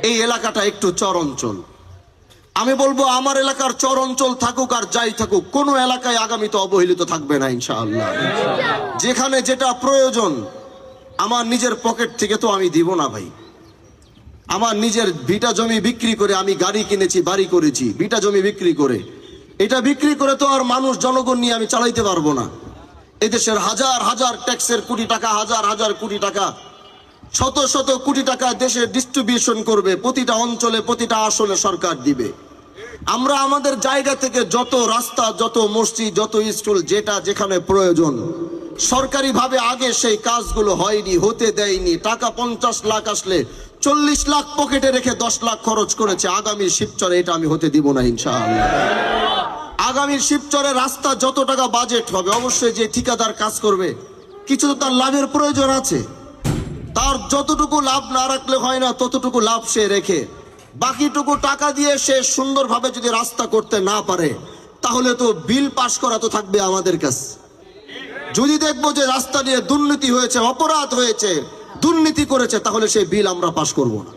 এই এলাকাটা একটু চর অঞ্চল। আমি বলবো আমার এলাকার চর অঞ্চল থাকুক আর যাই থাকুক, কোনো এলাকায় আগামীতে অবহেলিত থাকবে না ইনশাআল্লাহ। যেখানে যেটা প্রয়োজন আমার নিজের পকেট থেকে তো আমি দিব না ভাই। আমার নিজের ভিটা জমি বিক্রি করে আমি গাড়ি কিনেছি, বাড়ি করেছি, ভিটা জমি বিক্রি করে, এটা বিক্রি করে তো আর মানুষ জনগণ নিয়ে আমি চালাইতে পারবো না। এদেশের হাজার হাজার ট্যাক্সের কোটি টাকা, হাজার হাজার কোটি টাকা, শত শত কোটি টাকা দেশে ডিস্ট্রিবিউশন করবে, প্রতিটা অঞ্চলে প্রতিটা আসনে সরকার দিবে। আমরা আমাদের জায়গা থেকে যত রাস্তা, যত মসজিদ, যত স্কুল, যেটা যেখানে প্রয়োজন সরকারিভাবে আগে সেই কাজগুলো হয়নি, হতে দেয়নি। টাকা 50 লাখ আসলে 40 লাখ পকেটে রেখে 10 লাখ খরচ করেছে। আগামী শিবচরে এটা আমি হতে দিব না ইনশাআল্লাহ। আগামী শিবচরে রাস্তা যত টাকা বাজেট হবে, অবশ্যই যে ঠিকাদার কাজ করবে কিছু তো তার লাভের প্রয়োজন আছে। তার যতটুকু লাভ না রাখলে হয় না, ততটুকু লাভ সে রেখে বাকিটুকু টাকা দিয়ে সে সুন্দরভাবে যদি রাস্তা করতে না পারে, তাহলে তো বিল পাস করা তো থাকবে আমাদের কাছে। যদি দেখবো যে রাস্তা নিয়ে দুর্নীতি হয়েছে, অপরাধ হয়েছে, দুর্নীতি করেছে, তাহলে সেই বিল আমরা পাস করব না।